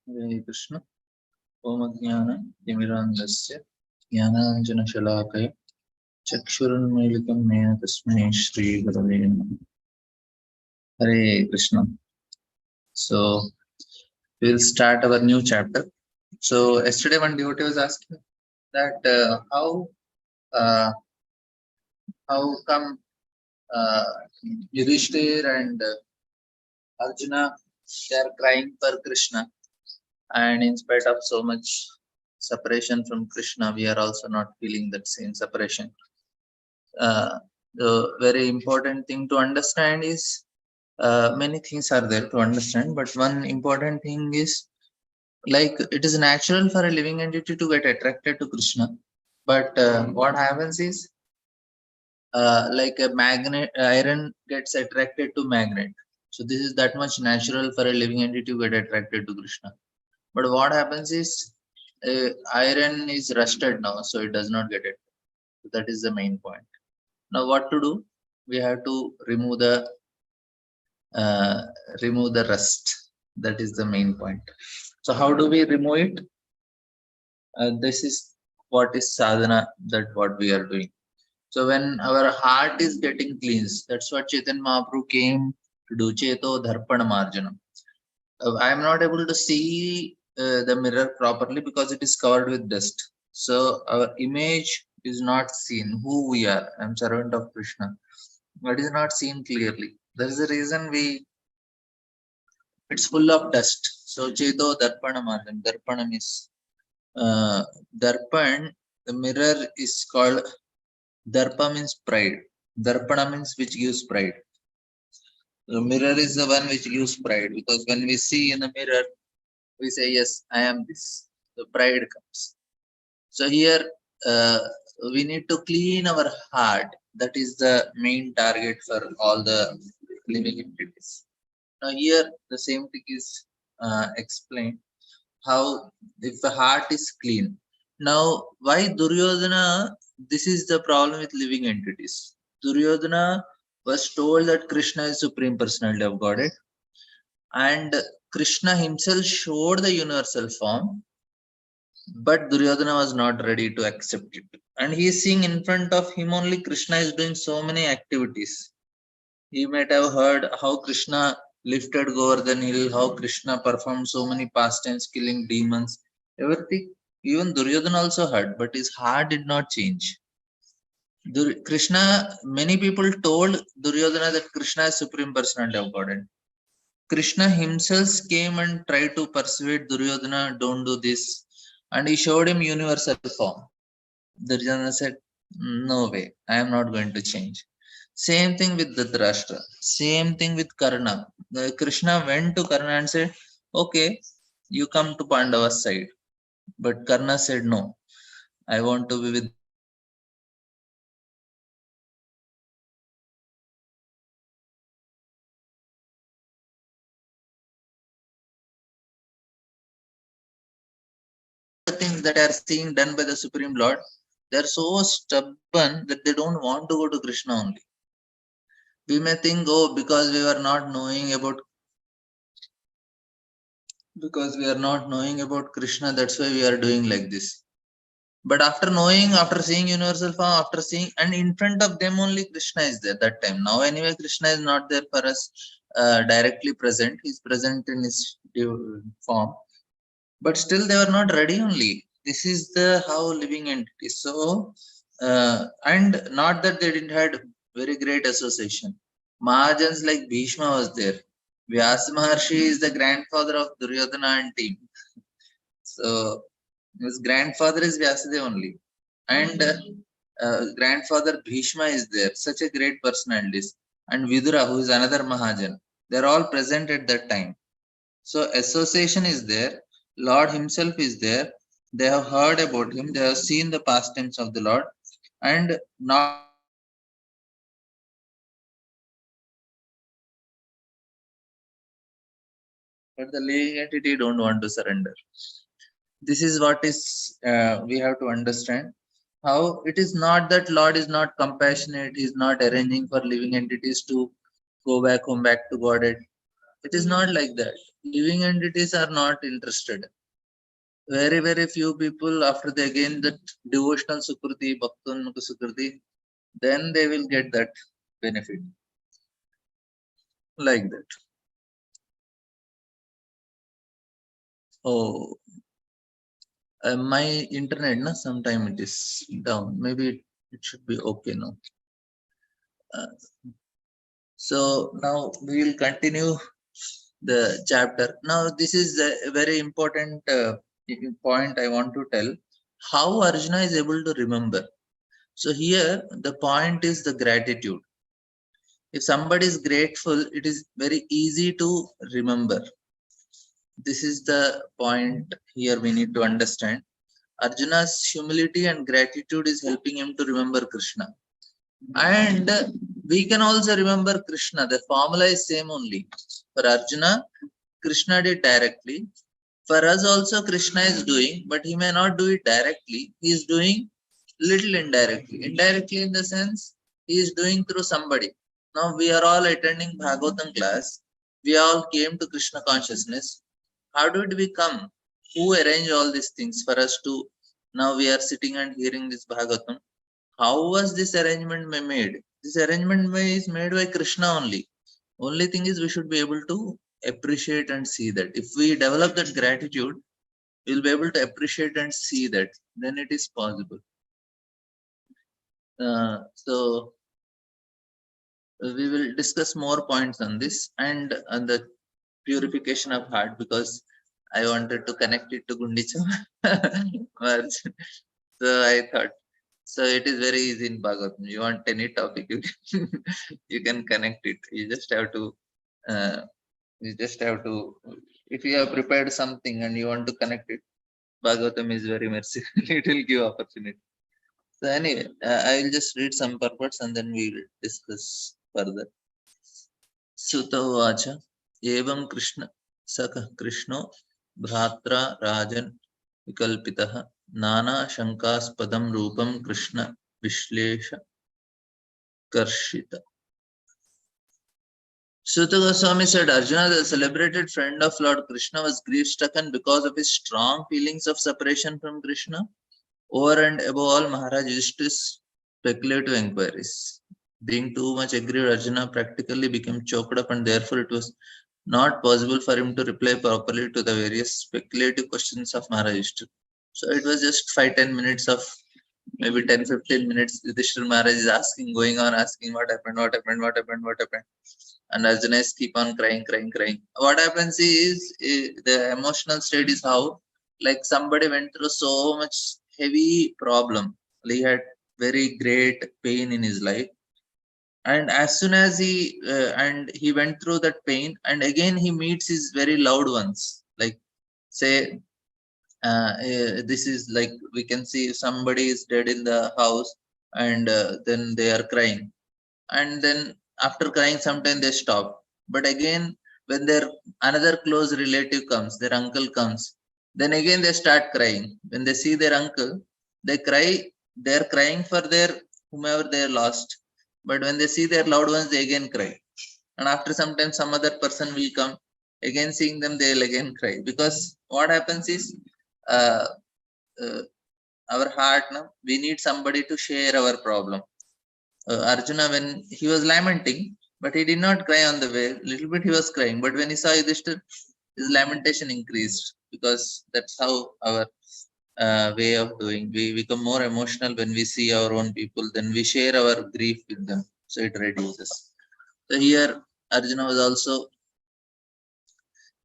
Hare Krishna. Om Jnana Timirandasya Jnananjana Shalakaya Chakshurunmilitam Mena Tasmai Shri Gurave Namaha. Hare Krishna. So we'll start our new chapter. So yesterday one devotee was asking that uh, how come uh, Yudhishthir and Arjuna, they are crying for Krishna, and in spite of so much separation from Krishna, we are also not feeling that same separation. The very important thing to understand is many things are there to understand, but one important thing is, like, it is natural for a living entity to get attracted to Krishna, but what happens is, like a magnet, iron gets attracted to magnet. So this is that much natural for a living entity to get attracted to Krishna. But what happens is, iron is rusted now, so it does not get it. So that is the main point. Now what to do? We have to uh, remove the rust. That is the main point. So how do we remove it? This is what is sadhana, that what we are doing. So when our heart is getting cleansed, that's what Chaitanya Mahaprabhu came to do. Cheto Dharpana Marjanam. I am not able to see the mirror properly because it is covered with dust. So our image is not seen. Who we are. I am servant of Krishna. But is not seen clearly. That is the reason it's full of dust. So Cheto Darpana Margam. Darpanam is Darpan, the mirror is called Darpa, means pride. Darpana means which gives pride. The mirror is the one which gives pride, because when we see in the mirror, we say, yes, I am this. The pride comes. So here we need to clean our heart. That is the main target for all the living entities. Now here the same thing is explained, how if the heart is clean. Now why Duryodhana, this is the problem with living entities. Duryodhana was told that Krishna is Supreme Personality of Godhead, and Krishna himself showed the universal form, but Duryodhana was not ready to accept it. And he is seeing in front of him only Krishna is doing so many activities. He might have heard how Krishna lifted Govardhan hill, how Krishna performed so many pastimes, killing demons, everything. Even Duryodhana also heard, but his heart did not change. Krishna, many people told Duryodhana that Krishna is Supreme Personality of Godhead. Krishna himself came and tried to persuade Duryodhana, don't do this. And he showed him universal form. Duryodhana said, no way, I am not going to change. Same thing with Dhritarashtra. Same thing with Karna. Krishna went to Karna and said, okay, you come to Pandava's side. But Karna said, no, I want to be with the things that are seeing done by the Supreme Lord. They are so stubborn that they don't want to go to Krishna only. We may think, oh, because we are not knowing about Krishna, that's why we are doing like this. But after knowing, after seeing universal form, after seeing, and in front of them only Krishna is there that time. Now anyway, Krishna is not there for us directly present. He's present in his form. But still they were not ready only. This is the how living entity. So, and not that they didn't had very great association. Mahajans like Bhishma was there. Vyasa Maharshi is the grandfather of Duryodhana and team. So his grandfather is Vyasadeva only. And grandfather Bhishma is there. Such a great personality. And Vidura, who is another Mahajan. They're all present at that time. So association is there. Lord himself is there. They have heard about him. They have seen the pastimes of the Lord. And not but the living entity don't want to surrender. This is what is we have to understand. How it is not that Lord is not compassionate. He is not arranging for living entities to go back home, back to Godhead. It is not like that. living entities are not interested. Very, very few people, after they gain that devotional Sukriti, Bhaktanmukha Sukriti, then they will get that benefit. Like that. Oh, my internet, na, sometime it is down. Maybe it should be okay now. So now we will continue the chapter. Now this is a very important point I want to tell. How Arjuna is able to remember. So here the point is the gratitude. If somebody is grateful, it is very easy to remember. This is the point here we need to understand. Arjuna's humility and gratitude is helping him to remember Krishna. And we can also remember Krishna. The formula is same only. For Arjuna, Krishna did directly. For us also Krishna is doing, but he may not do it directly. He is doing little indirectly. Indirectly in the sense, he is doing through somebody. Now we are all attending Bhagavatam class. We all came to Krishna consciousness. How did we come? Who arranged all these things for us to, now we are sitting and hearing this Bhagavatam? How was this arrangement made? This arrangement is made by Krishna only. Only thing is we should be able to appreciate and see that. If we develop that gratitude, we'll be able to appreciate and see that. Then it is possible. So we will discuss more points on this and on the purification of heart, because I wanted to connect it to Gundicha. So I thought, so it is very easy in Bhagavatam. You want any topic, you can connect it. You just have to, if you have prepared something and you want to connect it, Bhagavatam is very merciful. It will give opportunity. So anyway, I will just read some purports and then we will discuss further. Sutta Vacha, Evam Krishna Saka Krishno Bhratra Rajan Vikalpitaha Nana Shankaspadam Rupam Krishna Vishlesha Karshita. Sutta Goswami said Arjuna, the celebrated friend of Lord Krishna, was grief-stricken because of his strong feelings of separation from Krishna. Over and above all, Maharaj used to speculative inquiries. Being too much aggrieved, Arjuna practically became choked up, and therefore it was not possible for him to reply properly to the various speculative questions of Maharaj. So it was just 5-10 minutes of maybe 10-15 minutes. Yudhishthira Maharaj is asking, going on asking what happened. And Arjuna is keep on crying. What happens is the emotional state is how, like somebody went through so much heavy problem. He had very great pain in his life, and as soon as he went through that pain, and again he meets his very loved ones. Like say, this is like we can see somebody is dead in the house, and then they are crying, and then after crying sometime they stop, but again when their another close relative comes, their uncle comes, then again they start crying. When they see their uncle, they cry. They're crying for their whomever they lost, but when they see their loved ones, they again cry. And after some time some other person will come, again seeing them, they'll again cry. Because what happens is, uh, uh, our heart, no, we need somebody to share our problem. Arjuna, when he was lamenting, but he did not cry on the way. Little bit he was crying, but when he saw Yudhishthira, his lamentation increased, because that's how our way of doing. We become more emotional when we see our own people. Then we share our grief with them, so it reduces. So here, Arjuna was also,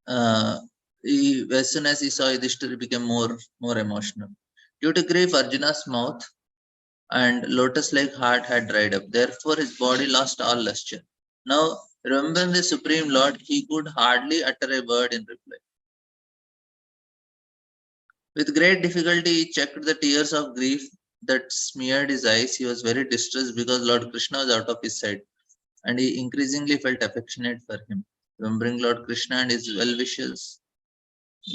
as soon as he saw Yudhishthira, he became more emotional. Due to grief, Arjuna's mouth and lotus-like heart had dried up. Therefore, his body lost all luster. Now, remembering the Supreme Lord, he could hardly utter a word in reply. With great difficulty, he checked the tears of grief that smeared his eyes. He was very distressed because Lord Krishna was out of his sight, and he increasingly felt affectionate for him. Remembering Lord Krishna and his well-wishers,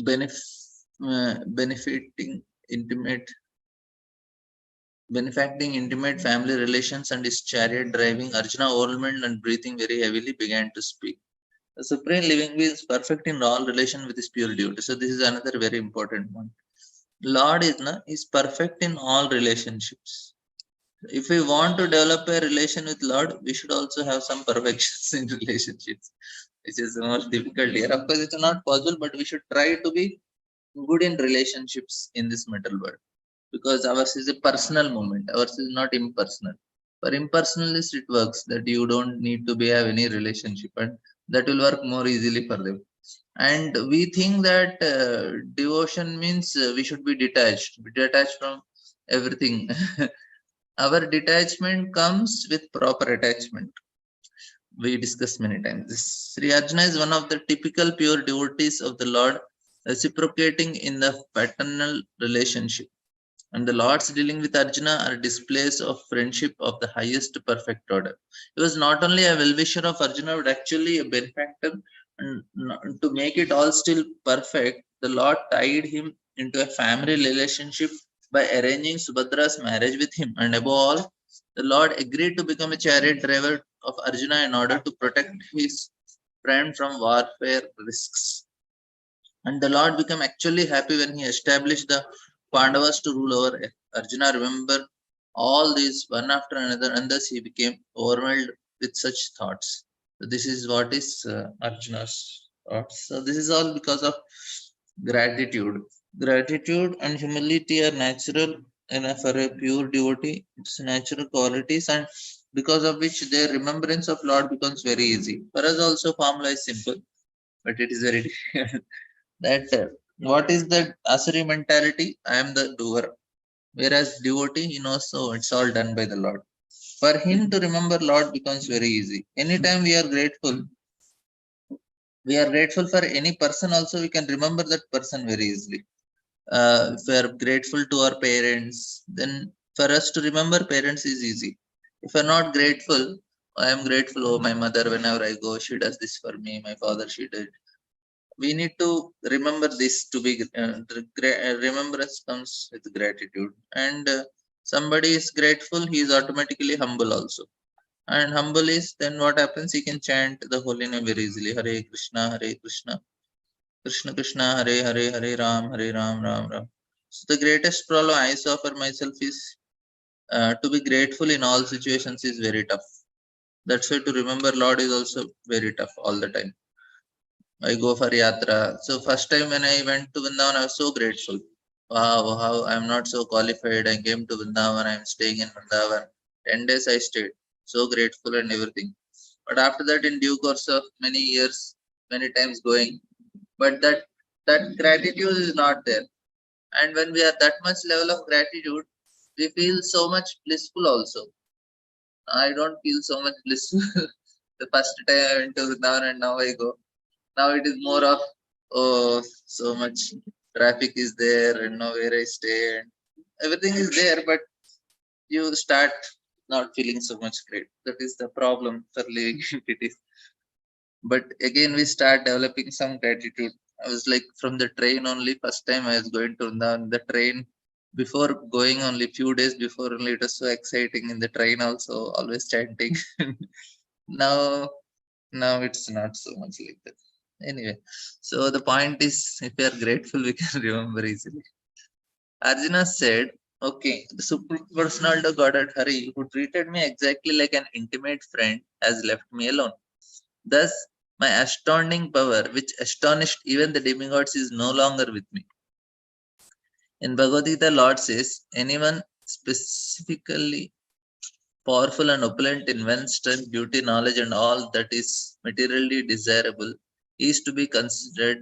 benefiting intimate family relations, and his chariot driving, Arjuna, overwhelmed and breathing very heavily, began to speak. The supreme living being is perfect in all relation with his pure devotee. So this is another very important one. Lord is perfect in all relationships. If we want to develop a relation with Lord, we should also have some perfections in relationships, which is the most difficult here. Of course, it's not possible, but we should try to be good in relationships in this metal world, because ours is a personal moment. Ours is not impersonal. For impersonalists, it works that you don't need to be have any relationship, and that will work more easily for them. And we think that devotion means we should be detached from everything. Our detachment comes with proper attachment. We discussed many times. This Sri Arjuna is one of the typical pure devotees of the Lord, reciprocating in the paternal relationship. And the Lords dealing with Arjuna are displays of friendship of the highest perfect order. He was not only a well-wisher of Arjuna, but actually a benefactor. And to make it all still perfect, the Lord tied him into a family relationship by arranging Subhadra's marriage with him. And above all, the Lord agreed to become a chariot driver of Arjuna in order to protect his friend from warfare risks. And the Lord became actually happy when he established the Pandavas to rule over Arjuna. Remember all these one after another, and thus he became overwhelmed with such thoughts. So this is what is Arjuna's thoughts. So this is all because of gratitude. Gratitude and humility are natural enough for a pure devotee. It's natural qualities, and because of which their remembrance of Lord becomes very easy. For us also formula is simple, but it is very difficult. That what is the Asuri mentality? I am the doer. Whereas devotee, he knows, so it's all done by the Lord. For him to remember Lord becomes very easy. Anytime we are grateful for any person also, we can remember that person very easily. If we are grateful to our parents, then for us to remember parents is easy. If we are not grateful, I am grateful, oh, my mother, whenever I go, she does this for me, my father, she did. We need to remember this to be remembrance comes with gratitude. And somebody is grateful, he is automatically humble also. And humble is, then what happens, he can chant the holy name very easily. Hare Krishna, Hare Krishna, Krishna Krishna, Hare Hare, Hare Ram, Hare Ram, Ram Ram. So the greatest problem I saw for myself is to be grateful in all situations is very tough. That's why to remember Lord is also very tough all the time. I go for yatra. So first time when I went to Vrindavan, I was so grateful. Wow, how I'm not so qualified. I came to Vrindavan. I'm staying in Vrindavan. 10 days I stayed. So grateful and everything. But after that, in due course of many years, many times going, but that gratitude is not there. And when we are that much level of gratitude, we feel so much blissful also. I don't feel so much blissful. The first time I went to Vrindavan and now I go. Now it is more of, oh, so much traffic is there and now where I stay and everything is there, but you start not feeling so much great. That is the problem for living entities. But again, we start developing some gratitude. I was like from the train only. First time I was going to the train. Before going, only few days before, only it was so exciting in the train. Also, always chanting. now, now it's not so much like that. Anyway, so the point is, if we are grateful, we can remember easily. Arjuna said, okay, the Supreme Personality of Godhead Hari, who treated me exactly like an intimate friend, has left me alone. Thus, my astounding power, which astonished even the demigods, is no longer with me. In Bhagavad Gita, Lord says, anyone specifically powerful and opulent in wealth, strength, beauty, knowledge, and all that is materially desirable is to be considered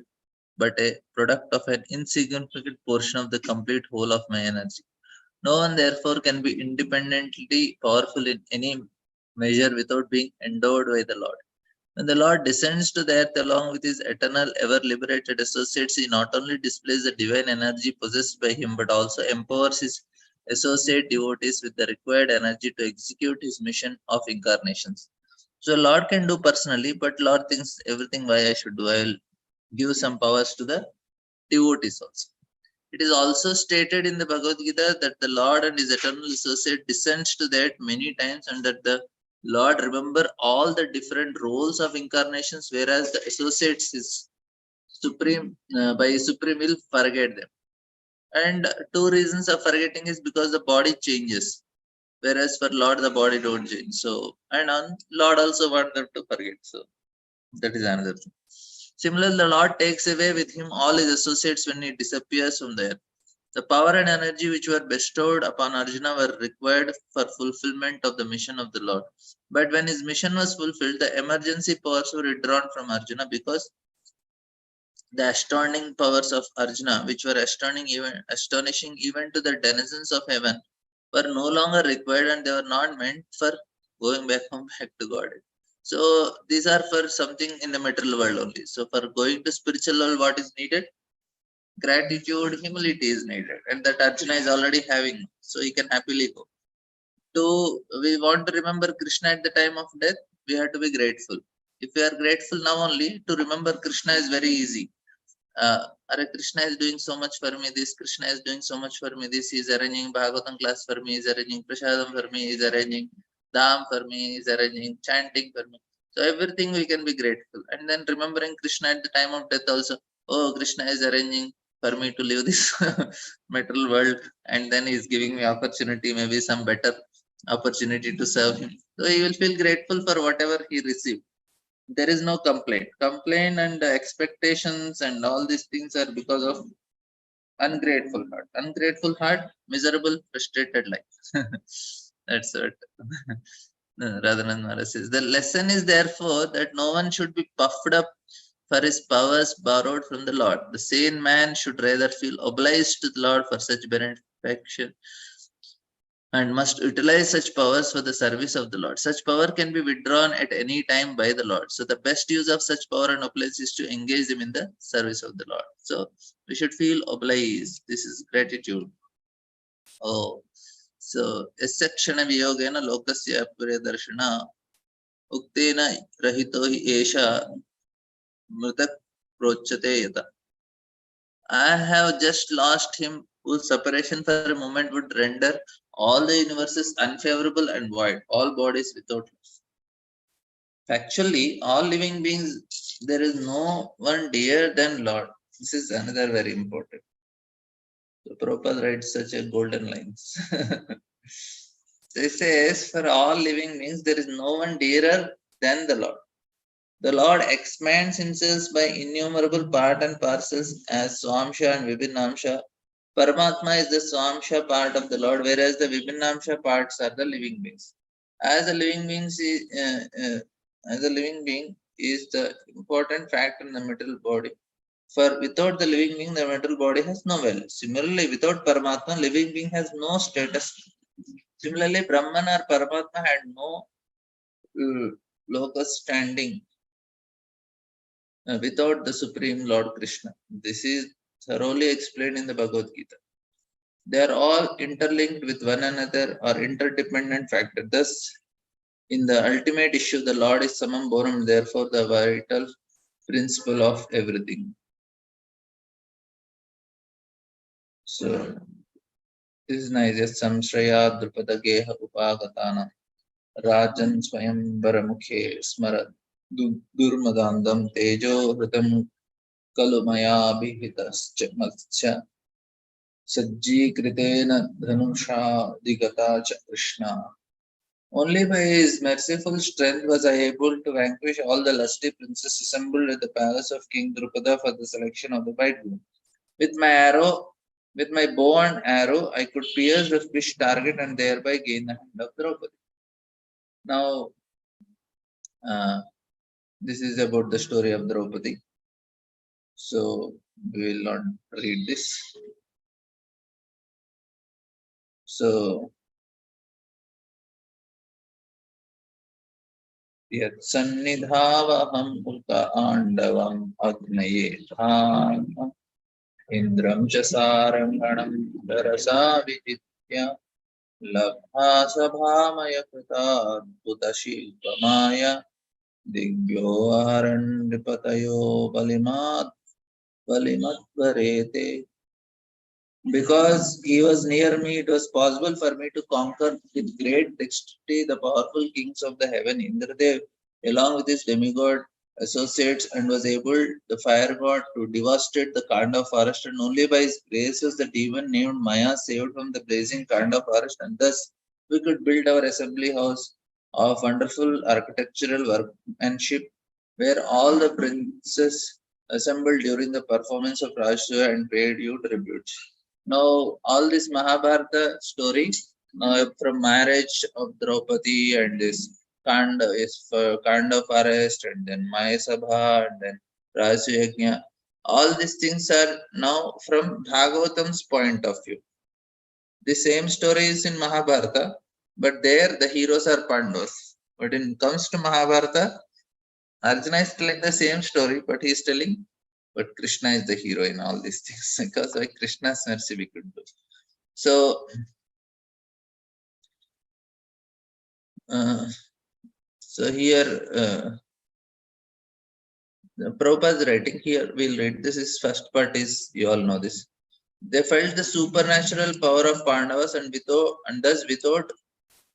but a product of an insignificant portion of the complete whole of my energy. No one, therefore, can be independently powerful in any measure without being endowed by the Lord. When the Lord descends to the earth along with his eternal, ever liberated associates, he not only displays the divine energy possessed by him, but also empowers his associate devotees with the required energy to execute his mission of incarnations. So Lord can do personally, but Lord thinks everything why I should do. I will give some powers to the devotees also. It is also stated in the Bhagavad Gita that the Lord and his eternal associate descends to the earth many times, and that the Lord remember all the different roles of incarnations, whereas the associates is supreme by supreme will forget them. And two reasons of forgetting is because the body changes, whereas for Lord the body don't change. So and on Lord also want them to forget. So that is another thing. Similarly, the Lord takes away with him all his associates when he disappears from there. The power and energy which were bestowed upon Arjuna were required for fulfillment of the mission of the Lord. But when his mission was fulfilled, the emergency powers were withdrawn from Arjuna because the astounding powers of Arjuna, which were astonishing even to the denizens of heaven, were no longer required and they were not meant for going back home back to God. So these are for something in the material world only. So for going to spiritual world, what is needed? Gratitude, humility is needed, and that Arjuna is already having, so he can happily go. We want to remember Krishna at the time of death, we have to be grateful. If we are grateful now only, to remember Krishna is very easy. Are Krishna is doing so much for me, this Krishna is doing so much for me, this is arranging Bhagavatam class for me, is arranging Prasadam for me, is arranging Dham for me, is arranging chanting for me. So everything we can be grateful. And then remembering Krishna at the time of death also, oh, Krishna is arranging for me to live this material world, and then he's giving me opportunity, maybe some better opportunity to serve him. So he will feel grateful for whatever he received. There is no complaint and expectations and all these things are because of ungrateful heart, miserable, frustrated life. That's what Radhanand Maharaj says. The lesson is therefore that no one should be puffed up for his powers borrowed from the Lord. The sane man should rather feel obliged to the Lord for such benefaction and must utilize such powers for the service of the Lord. Such power can be withdrawn at any time by the Lord. So the best use of such power and oblige is to engage them in the service of the Lord. So we should feel obliged. This is gratitude. Oh, so Sakshana Viyogena Lokasya Puriyadarshana Uktena Rahito hi Esha Mritak Prochate Yata. I have just lost him whose separation for a moment would render all the universes unfavorable and void, all bodies without life. Actually, all living beings, there is no one dear than Lord. This is another very important. So Prabhupada writes such a golden lines. This says, for all living beings, there is no one dearer than the Lord. The Lord expands himself by innumerable part and parcels as Swamsha and Vibhinamsha. Paramatma is the Swamsha part of the Lord, whereas the Vibhinamsha parts are the living beings. As a living as a living being is the important fact in the material body. For without the living being, the material body has no value. Similarly, without Paramatma, living being has no status. Similarly, Brahman or Paramatma had no locus standing without the Supreme Lord Krishna. This is thoroughly explained in the Bhagavad Gita. They are all interlinked with one another or interdependent factors. Thus, in the ultimate issue, the Lord is Samam Boram, therefore the vital principle of everything. So, this is nice. Yes, Samshraya Drupada Geha Upagatana Rajan Swayambara Mukhe Smara Durmadandam Tejo Hritam Kalumaya Bihitascha Matsya Sajjikritena Dhanusha Digata Cha Krishna. Only by his merciful strength was I able to vanquish all the lusty princes assembled at the palace of King Drupada for the selection of the bridegroom. With my bow and arrow, I could pierce the fish target and thereby gain the hand of Draupadi. Now, this is about the story of Draupadi. So, we will not read this. So, यत्सन्निधावहं उल्काण्डवम् अग्नये धाम इन्द्रं च सारङ्गणं तरसा विजित्य लब्धा सभामय कृताद्भुतशिल्पमाय दिव्यो हरन्नृपतयो बलिमद्वरेते. Because he was near me, it was possible for me to conquer with great dexterity the powerful kings of the heaven, Indradev, along with his demigod associates, and was able, the fire god, to devastate the Kanda forest, and only by his grace was the demon named Maya saved from the blazing Kanda forest, and thus we could build our assembly house of wonderful architectural workmanship, where all the princes assembled during the performance of Rajasuya and paid you tribute. Now, all this Mahabharata story from marriage of Draupadi and this Kanda is for Kanda forest and then Maya Sabha and then Rajyajna. All these things are now from Bhagavatam's point of view. The same story is in Mahabharata, but there the heroes are Pandavas. But when it comes to Mahabharata, Arjuna is telling the same story, but he is telling, but Krishna is the hero in all these things because by Krishna's mercy we could do. So, uh, so here, Prabhupada's writing here, we'll read this is first part is, you all know this. They felt the supernatural power of Pandavas and thus without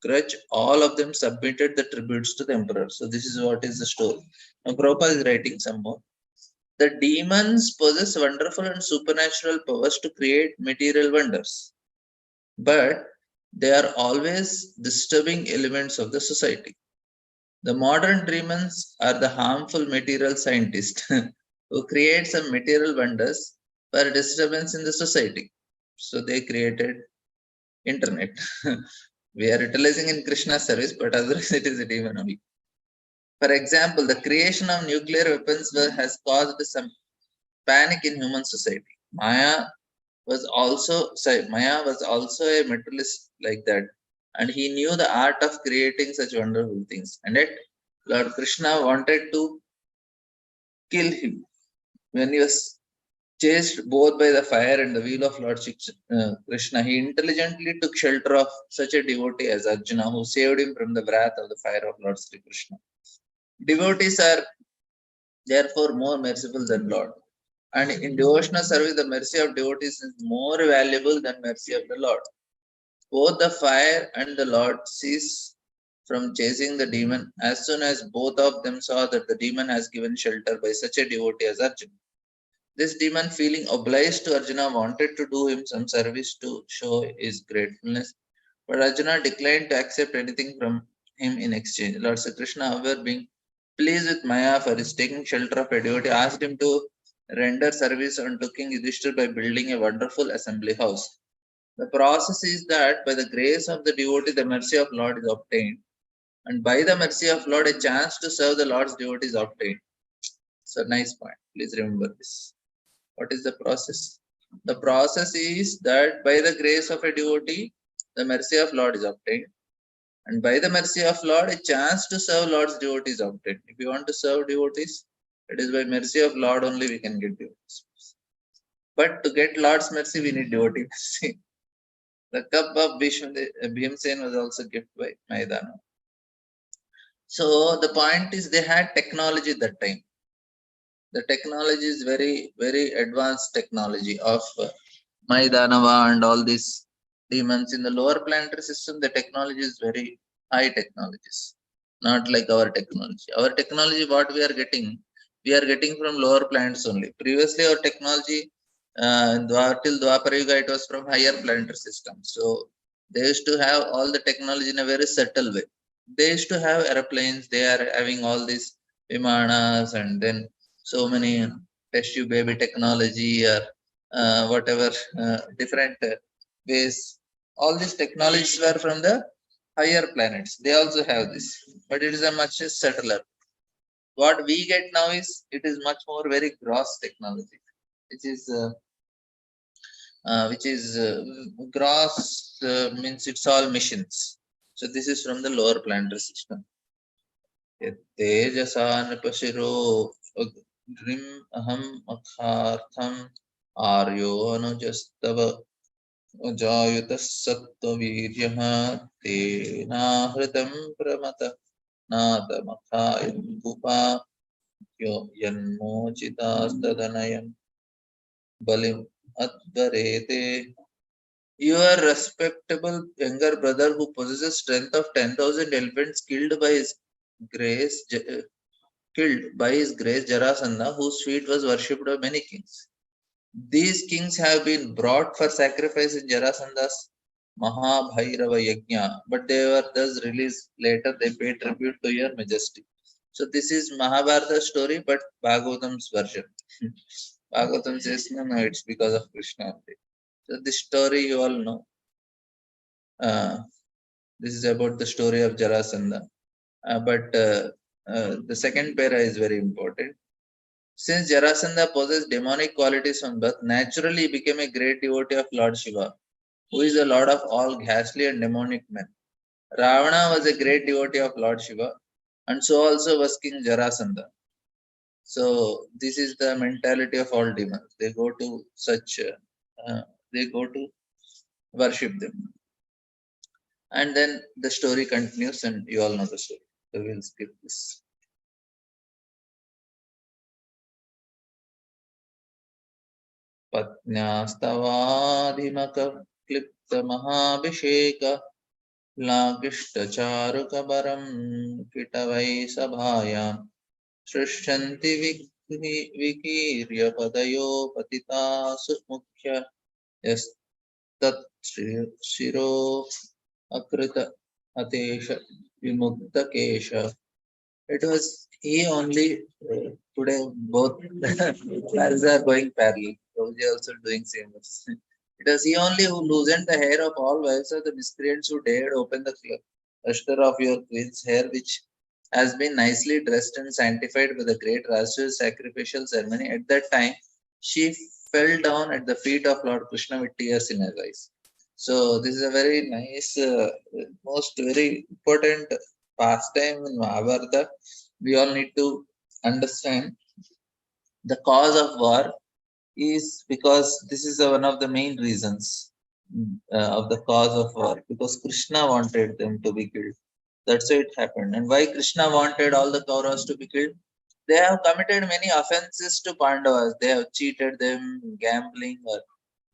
grudge, all of them submitted the tributes to the emperor. So this is what is the story. Now Prabhupada is writing some more. The demons possess wonderful and supernatural powers to create material wonders, but they are always disturbing elements of the society. The modern demons are the harmful material scientists who create some material wonders for disturbance in the society. So they created internet. We are utilizing in Krishna's service, but otherwise it is a demon only. For example, the creation of nuclear weapons has caused some panic in human society. Maya was also a materialist like that, and he knew the art of creating such wonderful things. And yet, Lord Krishna wanted to kill him when he was chased both by the fire and the wheel of Lord Krishna. He intelligently took shelter of such a devotee as Arjuna, who saved him from the wrath of the fire of Lord Sri Krishna. Devotees are therefore more merciful than Lord. And in devotional service, the mercy of devotees is more valuable than mercy of the Lord. Both the fire and the Lord cease from chasing the demon as soon as both of them saw that the demon has given shelter by such a devotee as Arjuna. This demon, feeling obliged to Arjuna, wanted to do him some service to show his gratefulness, but Arjuna declined to accept anything from him in exchange. Lord Sri Krishna, however, being pleased with Maya for his taking shelter of a devotee, asked him to render service unto King Yudhishthir by building a wonderful assembly house. The process is that by the grace of the devotee, the mercy of Lord is obtained, and by the mercy of Lord, a chance to serve the Lord's devotee is obtained. So, nice point. Please remember this. What is the process? The process is that by the grace of a devotee, the mercy of Lord is obtained, and by the mercy of Lord, a chance to serve Lord's devotees is obtained. If you want to serve devotees, it is by mercy of Lord only we can get devotees. But to get Lord's mercy, we need devotee mercy. The cup of Bhimsen was also given by Maidana. So the point is they had technology that time. The technology is very, very advanced technology of Maidanava and all these demons. In the lower planetary system, the technology is very high technologies, not like our technology. Our technology, what we are getting from lower planets only. Previously, our technology till Dwapara Yuga, it was from higher planetary system. So they used to have all the technology in a very subtle way. They used to have airplanes. They are having all these vimanas and then so many test tube baby technology or whatever different ways. All these technologies were from the higher planets. They also have this, but it is a much subtler. What we get now is it is much more very gross technology, which is gross means it's all machines. So this is from the lower planetary system. Tejasa nipashiro grim aham akhartham aryo anujastava ajayutas sattvaviryaha tenahritam pramata nadamakayam upa yanmochitastadhanayam balim advarete. Your respectable younger brother who possesses strength of 10,000 elephants grace, killed by his grace Jarasandha, whose feet was worshipped by many kings. These kings have been brought for sacrifice in Jarasandha's Mahabhairava Yajna, but they were thus released later. They paid tribute to your majesty. So this is Mahabharata story, but Bhagavatam's version. Bhagavatam says no, it's because of Krishna only. So this story you all know. This is about the story of Jarasandha. But the second para is very important. Since Jarasandha possessed demonic qualities from birth, naturally he became a great devotee of Lord Shiva, who is the lord of all ghastly and demonic men. Ravana was a great devotee of Lord Shiva, and so also was King Jarasandha. So this is the mentality of all demons. They go to they go to worship them. And then the story continues, and you all know the story. So we'll skip this. पत्न्यास्तवाधिमकक्लिप्तमहाभिषेक लागिष्टचारुकबरं किटवै सभायां सृष्टन्ति विकीर्य पदयो पतितासु मुख्य यस्तत्शिरो अकृत अतेश विमुक्तकेश. It was he only today both classes are going parallel. Prabhuji also doing same. It was he only who loosened the hair of all wives of the miscreants who dared open the cluster of your queen's hair, which has been nicely dressed and sanctified by the great Raju sacrificial ceremony. At that time, she fell down at the feet of Lord Krishna with tears in her eyes. So this is a very nice, most very important pastime in Mahabharata. We all need to understand the cause of war is because this is one of the main reasons of the cause of war, because Krishna wanted them to be killed. That's why it happened. And why Krishna wanted all the Kauravas to be killed? They have committed many offenses to Pandavas. They have cheated them, gambling, or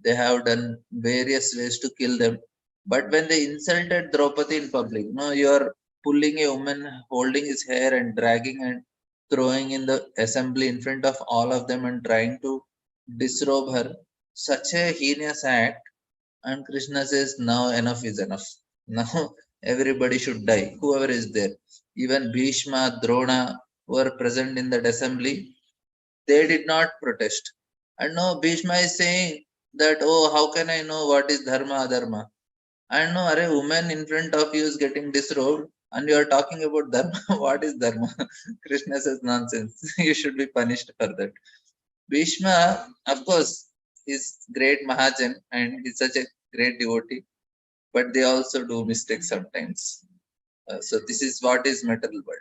they have done various ways to kill them. But when they insulted Draupadi in public, no, you are pulling a woman, holding his hair and dragging and throwing in the assembly in front of all of them and trying to disrobe her. Such a heinous act. And Krishna says, now enough is enough. Now everybody should die, whoever is there. Even Bhishma, Drona, who were present in that assembly, they did not protest. And no, Bhishma is saying that, oh, how can I know what is dharma, adharma? And no, a woman in front of you is getting disrobed and you are talking about dharma. What is dharma? Krishna says nonsense. You should be punished for that. Bhishma, of course, is great Mahajan and he's such a great devotee, but they also do mistakes sometimes. So this is what is material world.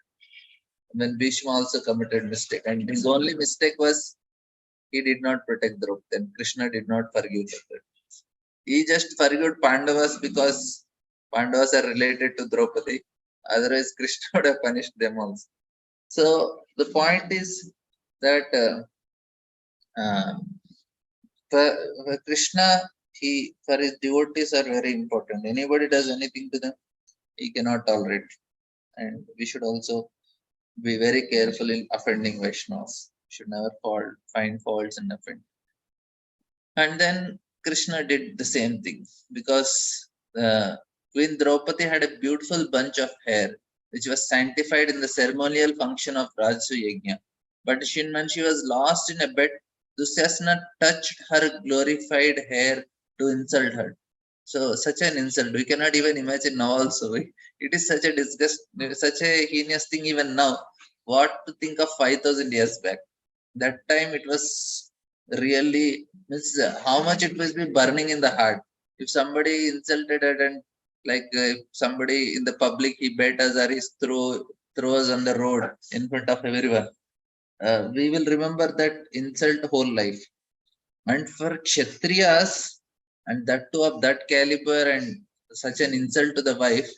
When Bhishma also committed mistake, and his only mistake was he did not protect Draupadi. And Krishna did not forgive that. He just forgave Pandavas because Pandavas are related to Draupadi. Otherwise, Krishna would have punished them also. So the point is that for Krishna, he for his devotees are very important. Anybody does anything to them, he cannot tolerate. And we should also be very careful in offending Vaishnavas. We should never find faults and offend. And then Krishna did the same thing because Queen Draupadi had a beautiful bunch of hair which was sanctified in the ceremonial function of Rajsu Yajna. But when she was lost in a bed, Dusyasana touched her glorified hair to insult her. So such an insult, we cannot even imagine now also. It is such a disgust, such a heinous thing even now. What to think of 5,000 years back? That time it was really means how much it must be burning in the heart. If somebody insulted it and if somebody in the public he bet us or he throw us on the road in front of everyone, we will remember that insult whole life. And for Kshatriyas, and that too of that caliber and such an insult to the wife,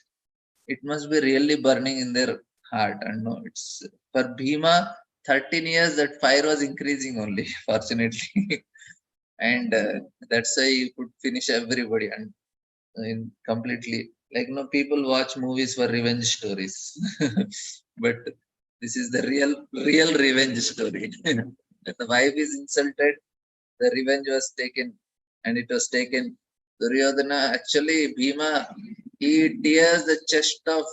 it must be really burning in their heart. And no, it's for Bhima, 13 years that fire was increasing only, fortunately. and that's why you could finish everybody and completely. Like, people watch movies for revenge stories, but this is the real revenge story. When the wife is insulted, the revenge was taken, and it was taken. Duryodhana, actually, Bhima, he tears the chest of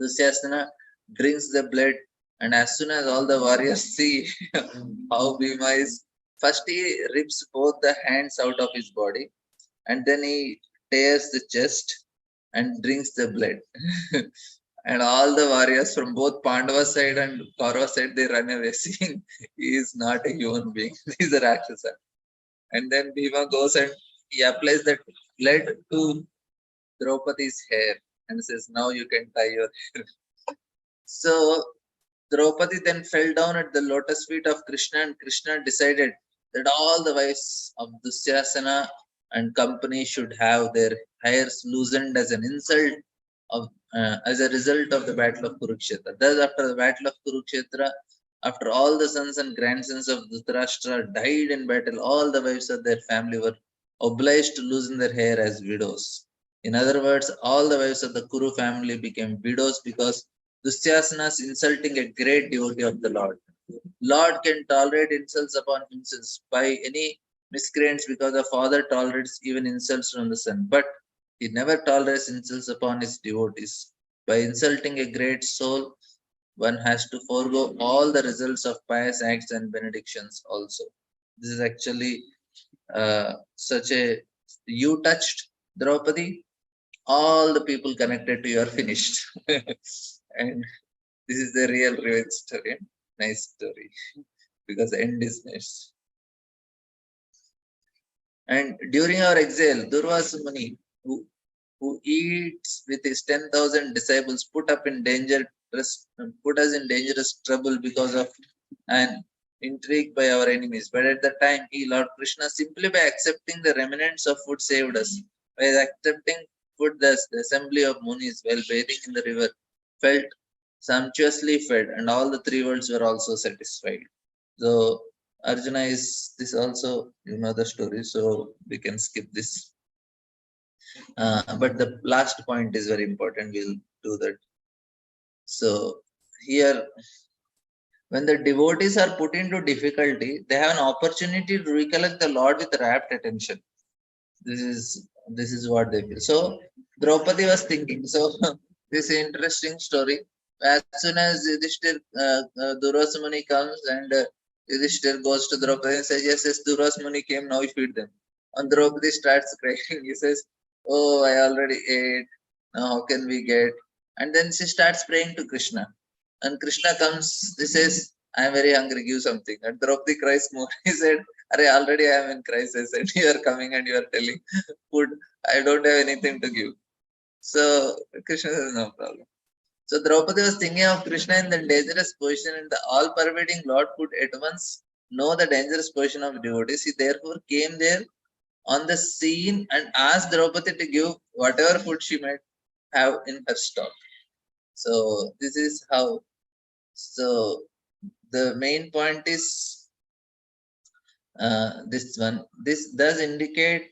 Dusyasana, drinks the blood, and as soon as all the warriors see how Bhima is, first he rips both the hands out of his body, and then he tears the chest and drinks the blood. And all the warriors from both Pandava side and Kaurava side, they run away, seeing he is not a human being. He is a Rakshasa. And then Bhima goes and he applies that blood to Draupadi's hair and says, "Now you can tie your hair." So Draupadi then fell down at the lotus feet of Krishna, and Krishna decided that all the wives of Dusyasana and company should have their hairs loosened as an insult of as a result of the battle of Kurukshetra. Thus, after the battle of Kurukshetra, after all the sons and grandsons of Dhritarashtra died in battle, all the wives of their family were obliged to loosen their hair as widows. In other words, all the wives of the Kuru family became widows because Dusyasana's insulting a great devotee of the Lord. Lord can tolerate insults upon himself by any miscreants because the father tolerates even insults from the son. But he never tolerates insults upon his devotees. By insulting a great soul, one has to forego all the results of pious acts and benedictions also. This is actually such a, you touched Draupadi, all the people connected to you are finished. And this is the real revenge story. Nice story. Because the end is nice. And during our exile, Durvasa Muni, who eats with his 10,000 disciples, put us in dangerous trouble because of an intrigue by our enemies. But at the time, he, Lord Krishna, simply by accepting the remnants of food, saved us. By accepting food, thus the assembly of Munis, while bathing in the river, felt sumptuously fed, and all the three worlds were also satisfied. So Arjuna is this also, the story, so we can skip this. But the last point is very important. We'll do that. So here, when the devotees are put into difficulty, they have an opportunity to recollect the Lord with rapt attention. This is what they feel. So Draupadi was thinking. So this is interesting story. As soon as Durvasa Muni comes and Yudhishthir goes to Draupadi and says, "Yes, yes, Durvasa Muni came. Now we feed them." And Draupadi starts crying. He says, "Oh, I already ate. Now how can we get?" And then she starts praying to Krishna. And Krishna comes. He says, "I am very hungry. Give something." And Draupadi cries more. He said, already I am in crisis, and you are coming and you are telling food. I don't have anything to give." So Krishna says, "No problem." So Draupadi was thinking of Krishna in the dangerous position, and the all-pervading Lord could at once know the dangerous position of devotees. He therefore came there on the scene and asked Draupadi to give whatever food she might have in her stock. So this is how. So the main point is this one. This does indicate,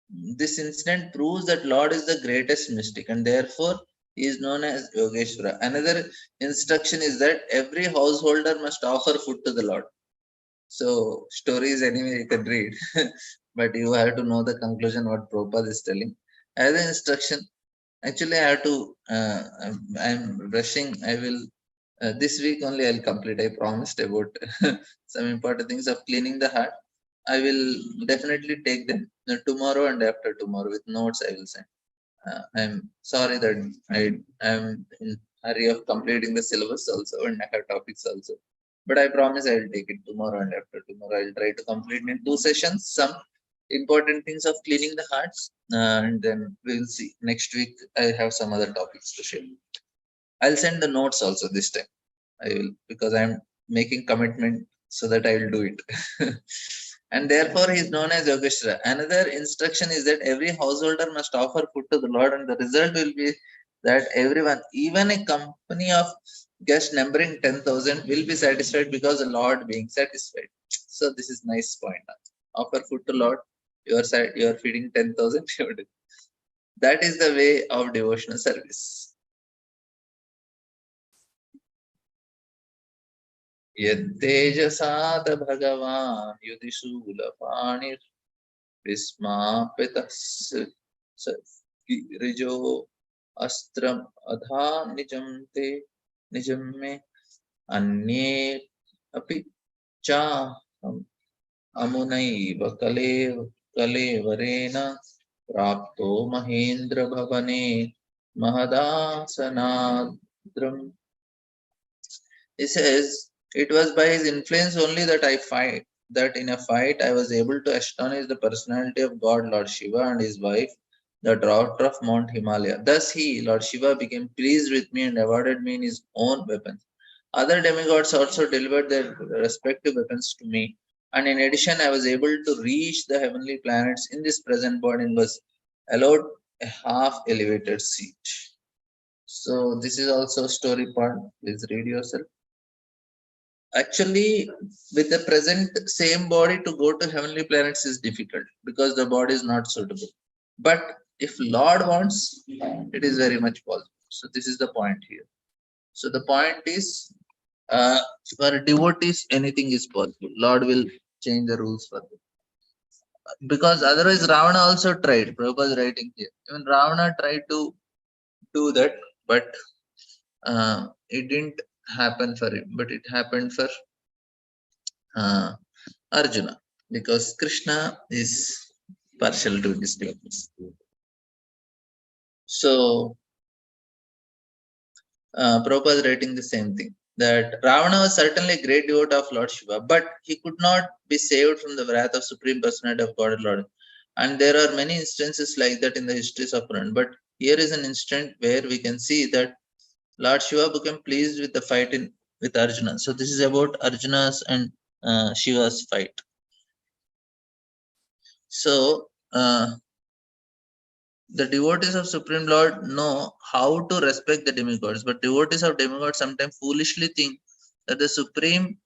this incident proves that Lord is the greatest mystic, and therefore he is known as Yogeshwara. Another instruction is that every householder must offer food to the Lord. So stories anyway you can read, but you have to know the conclusion what Prabhupada is telling. As an instruction, actually I have to. I'm rushing. I will. This week only I'll complete. I promised about some important things of cleaning the heart. I will definitely take them tomorrow and after tomorrow with notes I will send. I'm sorry that I am in hurry of completing the syllabus also and I have topics also. But I promise I will take it tomorrow and after tomorrow. I'll try to complete in 2 sessions some important things of cleaning the hearts. And then we'll see. Next week I have some other topics to share. I'll send the notes also this time. I will, because I'm making commitment so that I will do it. And therefore he is known as Yogeshwara. Another instruction is that every householder must offer food to the Lord, and the result will be that everyone, even a company of guests numbering 10,000, will be satisfied because the Lord being satisfied. So this is nice point. offer food to Lord, your side, you are feeding 10,000. That is the way of devotional service. Yadtejasad Bhagavan Yudhisula Panir Vismapitas Rijo Astram Adha Nijamte Nijamme Anye Api Cha Amunaiva Kalevarena Prapto Mahendra Bhavane Mahadasanadram. He says, it was by his influence only that in a fight I was able to astonish the personality of God Lord Shiva and his wife, the daughter of Mount Himalaya. Thus he, Lord Shiva, became pleased with me and awarded me in his own weapons. Other demigods also delivered their respective weapons to me, and in addition I was able to reach the heavenly planets in this present body and was allowed a half elevated seat. So this is also a story part. Please read yourself. Actually, with the present same body to go to heavenly planets is difficult because the body is not suitable. But if Lord wants, it is very much possible. So this is the point here. So the point is, for devotees, anything is possible. Lord will change the rules for them. Because otherwise, Ravana also tried. Prabhupada is writing here. Even Ravana tried to do that, but it didn't happen for him. But it happened for Arjuna, because Krishna is partial to his devotees. So, Prabhupada is writing the same thing, that Ravana was certainly a great devotee of Lord Shiva, but he could not be saved from the wrath of Supreme Personality of God and Lord. And there are many instances like that in the histories of Puran. But here is an instant where we can see that Lord Shiva became pleased with the fight with Arjuna. So this is about Arjuna's and Shiva's fight. So the devotees of Supreme Lord know how to respect the demigods, but devotees of demigods sometimes foolishly think that the Supreme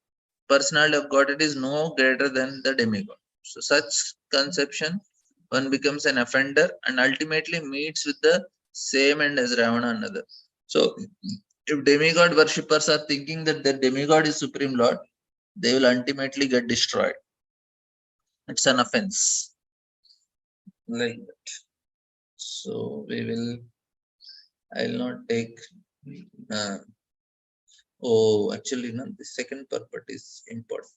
Personality of Godhead is no greater than the demigod. So such conception, one becomes an offender and ultimately meets with the same end as Ravana and other. So if demigod worshippers are thinking that the demigod is Supreme Lord, they will ultimately get destroyed. It's an offense. Like that. So I will not take. Actually, no, the second purport is important.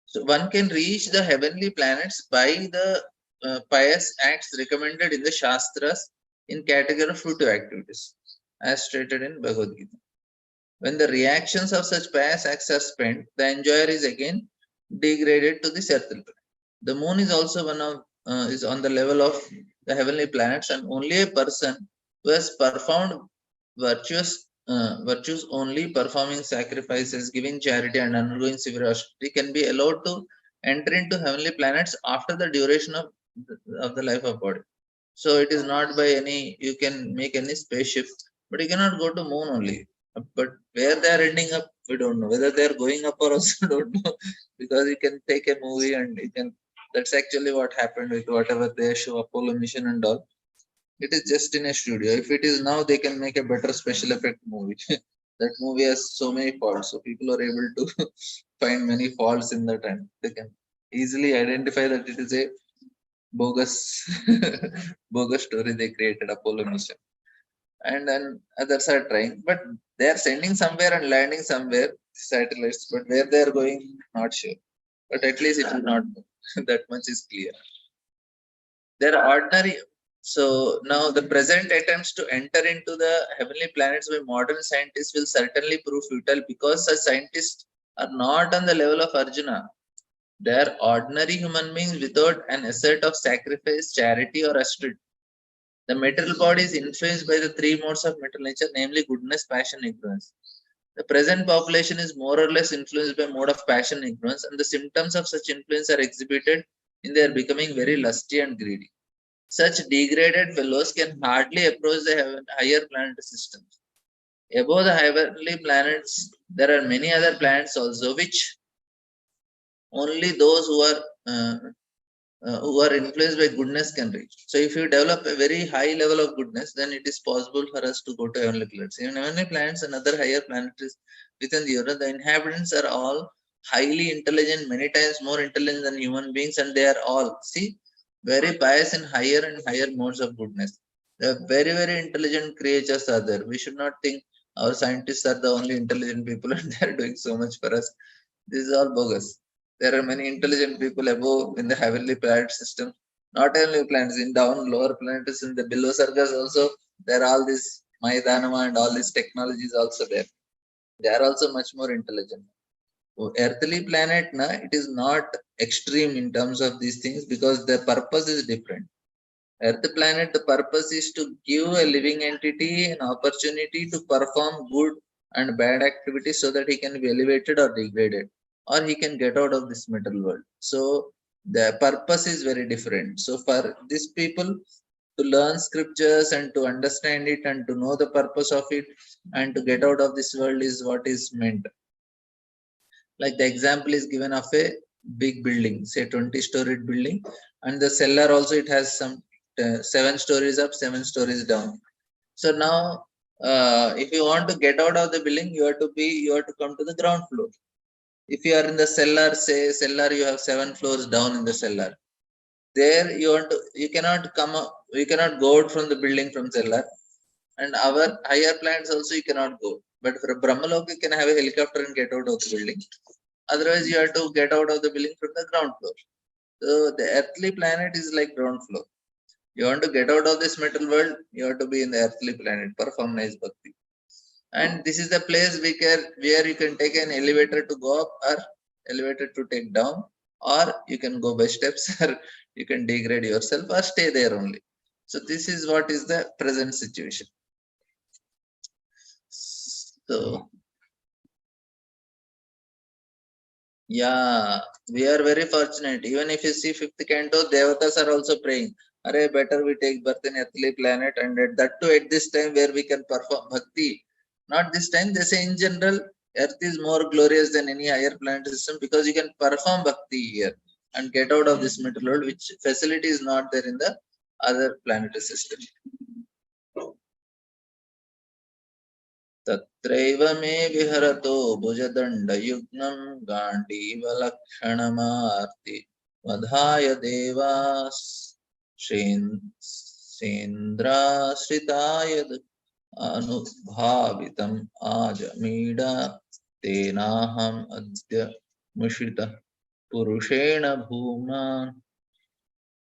So one can reach the heavenly planets by the pious acts recommended in the Shastras in category of fruitive activities, as stated in Bhagavad Gita. When the reactions of such pious acts are spent, the enjoyer is again degraded to the earthly planet. The moon is also is on the level of the heavenly planets, and only a person who has performed virtues only, performing sacrifices, giving charity, and undergoing severe austerity, can be allowed to enter into heavenly planets after the duration of the life of body. So it is not by any, you can make any spaceship, but you cannot go to moon only. But where they are ending up, we don't know. Whether they are going up or also don't know, because you can take a movie and you can. That's actually what happened with whatever they show Apollo mission and all. It is just in a studio. If it is now, they can make a better special effect movie. That movie has so many faults, so people are able to find many faults in that, and they can easily identify that it is a bogus bogus story they created, Apollo mission. And then others are trying, but they are sending somewhere and landing somewhere satellites, but where they are going, not sure. But at least it will not move. That much is clear. They're ordinary. So now the present attempts to enter into the heavenly planets by modern scientists will certainly prove futile, because such scientists are not on the level of Arjuna. They are ordinary human beings without an asset of sacrifice, charity, or austerity. The material body is influenced by the three modes of material nature, namely goodness, passion, ignorance. The present population is more or less influenced by mode of passion and ignorance, and the symptoms of such influence are exhibited in their becoming very lusty and greedy. Such degraded fellows can hardly approach the higher planetary systems. Above the heavenly planets, there are many other planets also, which only those who are influenced by goodness can reach. So if you develop a very high level of goodness, then it is possible for us to go to heavenly planets. Even heavenly planets and other higher planets within the earth, the inhabitants are all highly intelligent, many times more intelligent than human beings, and they are all, see, very biased in higher and higher modes of goodness. They are very, very intelligent creatures are there. We should not think our scientists are the only intelligent people and they are doing so much for us. This is all bogus. There are many intelligent people above in the heavenly planet system. Not only planets, in down lower planets, in the below circles also, there are all these Maidanama and all these technologies also there. They are also much more intelligent. So earthly planet, na, it is not extreme in terms of these things because their purpose is different. Earth planet, the purpose is to give a living entity an opportunity to perform good and bad activities so that he can be elevated or degraded, or he can get out of this material world. So the purpose is very different. So for these people to learn scriptures and to understand it and to know the purpose of it and to get out of this world is what is meant. Like the example is given of a big building, say 20-storied building, and the cellar also it has some 7 stories up, 7 stories down. So now if you want to get out of the building, you have to come to the ground floor. If you are in the cellar, say cellar, you have 7 floors down in the cellar. There you cannot come up, you cannot go out from the building from cellar, and our higher planets also you cannot go. But for Brahmaloka, you can have a helicopter and get out of the building. Otherwise, you have to get out of the building from the ground floor. So the earthly planet is like ground floor. You want to get out of this metal world, you have to be in the earthly planet, perform nice bhakti. And this is the place where you can take an elevator to go up or elevator to take down, or you can go by steps or you can degrade yourself or stay there only. So this is what is the present situation. So yeah, we are very fortunate. Even if you see fifth canto, Devatas are also praying. Arey, better we take birth in earthly planet, and at that too at this time where we can perform bhakti. Not this time, they say in general, earth is more glorious than any higher planet system because you can perform bhakti here and get out of this material world, which facility is not there in the other planetary system. तत्रैव मे विहरतो भुजदण्डयुग्नं गाण्डीवलक्षणमार्ति वधाय देवास्सेन्द्राश्रिताय अनुभावितम् आजमीड तेनाहम् अद्य मुषितः पुरुषेण भूमान्.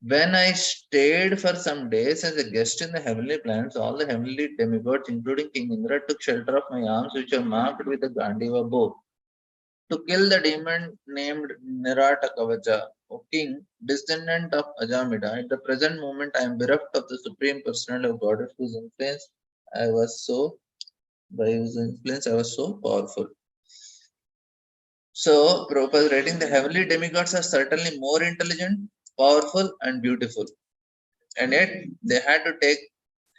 When I stayed for some days as a guest in the heavenly planets, all the heavenly demigods, including King Indra, took shelter of my arms, which are marked with the Gandiva bow. To kill the demon named Niratakavaja, O king, descendant of Ajamida, at the present moment I am bereft of the supreme personality of God, whose influence I was so powerful. So, Prabhupada is writing, the heavenly demigods are certainly more intelligent, powerful, and beautiful. And yet, they had to take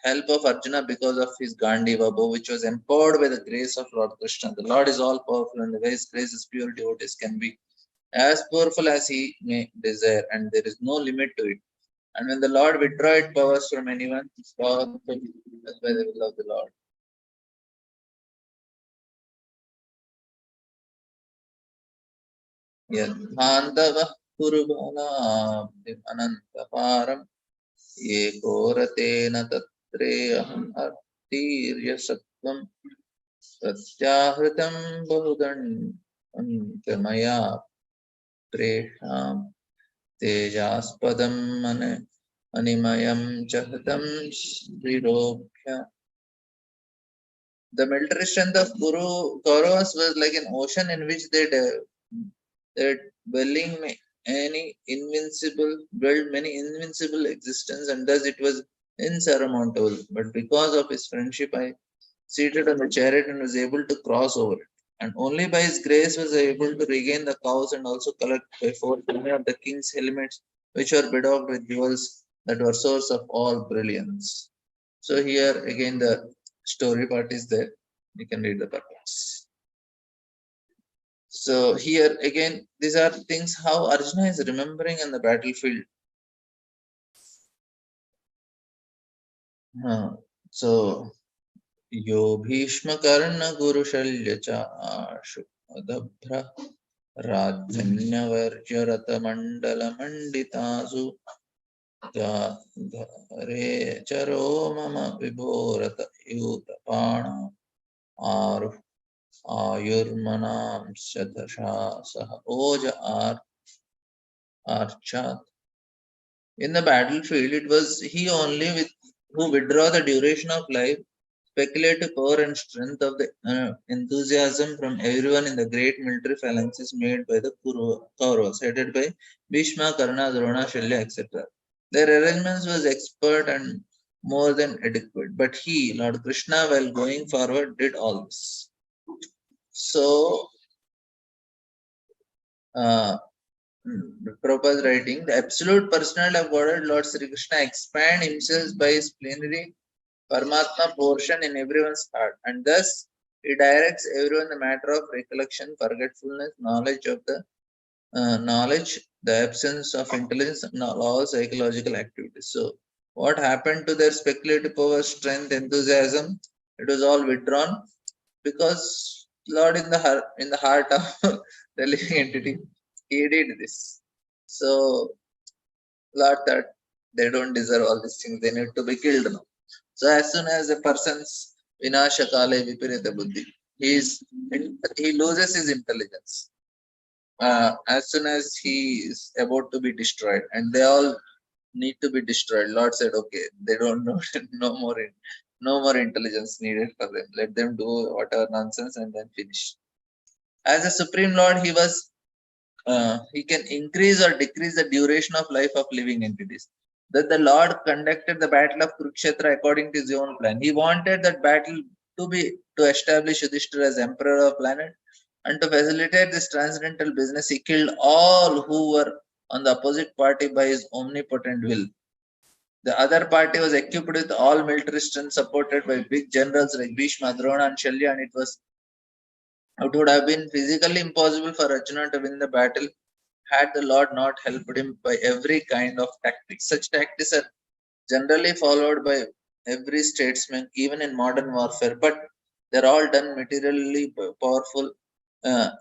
help of Arjuna because of his Gandiva bow, which was empowered by the grace of Lord Krishna. The Lord is all powerful, and the way his grace is pure, devotees can be as powerful as he may desire, and there is no limit to it. And when the Lord withdraweth powers from anyone, it's powerful. That's by the will of the Lord. Yadhandava Kurubana Anantaparam Yekoratena Tatreham Artirya Sattvam Pratyahritam Bahudantamaya Presham Tejaspadam Animayam Chahatam Srirobhya. The military strength of Kauravas was like an ocean in which they dwelling dwelled many invincible existence, and thus it was insurmountable. But because of his friendship, I seated on the chariot and was able to cross over it. And only by his grace was I able to regain the cows and also collect by force many of the king's helmets, which were bedaubed with jewels that were source of all brilliance. So here again the story part is there. You can read the purports. So here again, these are things how Arjuna is remembering in the battlefield. So Yo Bhishma Karna Guru Shalya Ashu Adabhra Radhanyavarja Rata Mandala Manditasu Re Charo Mama Vibhorata Yutapana Aru Ayurmanam Shatasha Saha Oja Archat. In the battlefield, it was he only who withdraw the duration of life, speculative power and strength of the enthusiasm from everyone in the great military phalanxes made by the Kauravas, headed by Bhishma, Karna, Drona, Shalya, etc. Their arrangements was expert and more than adequate, but he, Lord Krishna, while going forward, did all this. So, uh, Prabhupada's writing, the absolute personality of Godhead, Lord Sri Krishna, expand himself by his plenary Paramatma portion in everyone's heart, and thus he directs everyone the matter of recollection, forgetfulness, knowledge, the absence of intelligence, and all psychological activities. So, what happened to their speculative power, strength, enthusiasm? It was all withdrawn because Lord in the heart of the living entity, he did this. So Lord thought they don't deserve all these things; they need to be killed now. So as soon as a person's vinashakale viparita buddhi, he loses his intelligence. As soon as he is about to be destroyed, and they all need to be destroyed. Lord said, "Okay, they don't know no more intelligence needed for them. Let them do whatever nonsense and then finish." As a supreme Lord, he can increase or decrease the duration of life of living entities. That the Lord conducted the battle of Kurukshetra according to his own plan. He wanted that battle to establish Yudhishthira as emperor of planet, and to facilitate this transcendental business, he killed all who were on the opposite party by his omnipotent will. The other party was equipped with all military strength, supported by big generals like Bhishma, Drona, and Shalya, and it would have been physically impossible for Arjuna to win the battle had the Lord not helped him by every kind of tactics. Such tactics are generally followed by every statesman, even in modern warfare, but they're all done materially powerful uh,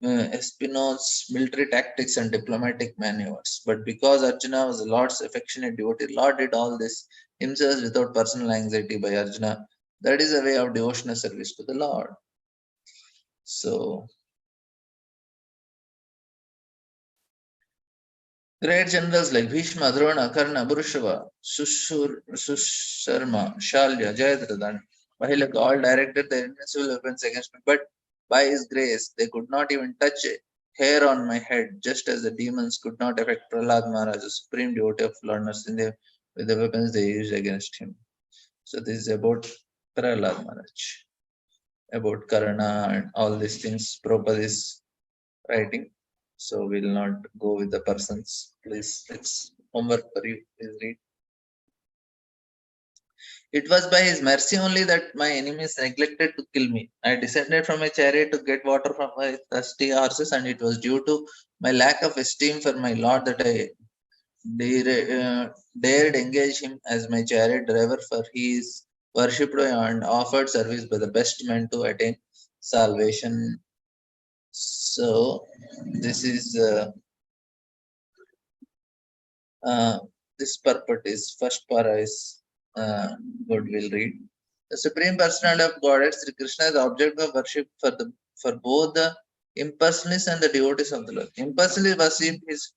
espionage, military tactics, and diplomatic maneuvers. But because Arjuna was the Lord's affectionate devotee, Lord did all this himself without personal anxiety by Arjuna. That is a way of devotional service to the Lord. So, great generals like Bhishma, Drona, Karna, Bhurushava, Susharma, Shalya, Jayadratha, and Mahilaka all directed their invincible weapons against me, but by his grace they could not even touch a hair on my head, just as the demons could not affect Prahlad Maharaj, the supreme devotee of Lord Narasimha, with the weapons they used against him. So this is about Prahlad Maharaj, about Karna and all these things Prabhupada is writing. So we'll not go with the persons. Please, it's homework for you. Please read. It was by his mercy only that my enemies neglected to kill me. I descended from a chariot to get water from my thirsty horses, and it was due to my lack of esteem for my lord that I dared engage him as my chariot driver, for he is worshipped and offered service by the best men to attain salvation. So, this is this purport is first para is good. We'll read. The Supreme Personality of Godhead, Sri Krishna, is the object of worship for both the impersonalists and the devotees of the Lord. Impersonalists worship his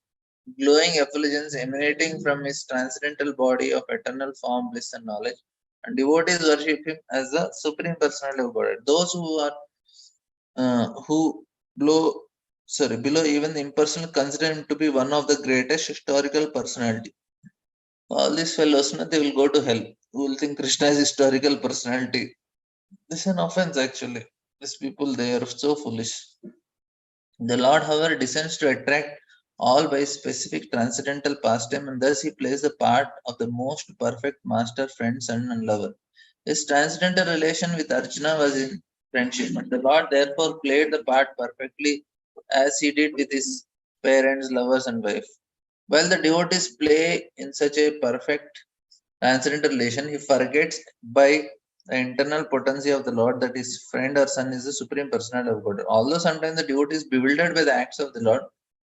glowing effulgence emanating from his transcendental body of eternal form, bliss, and knowledge, and devotees worship him as the Supreme Personality of Godhead. Those who below even the impersonal consider him to be one of the greatest historical personality. All these fellows, they will go to hell. Who will think Krishna is historical personality? This is an offense actually. These people, they are so foolish. The Lord, however, descends to attract all by specific transcendental pastime, and thus he plays the part of the most perfect master, friend, son, and lover. His transcendental relation with Arjuna was in friendship, and the Lord therefore played the part perfectly as he did with his parents, lovers, and wife. While the devotees play in such a perfect transcendental relation, he forgets by the internal potency of the Lord that his friend or son is the supreme personality of God. Although sometimes the devotee is bewildered by the acts of the Lord,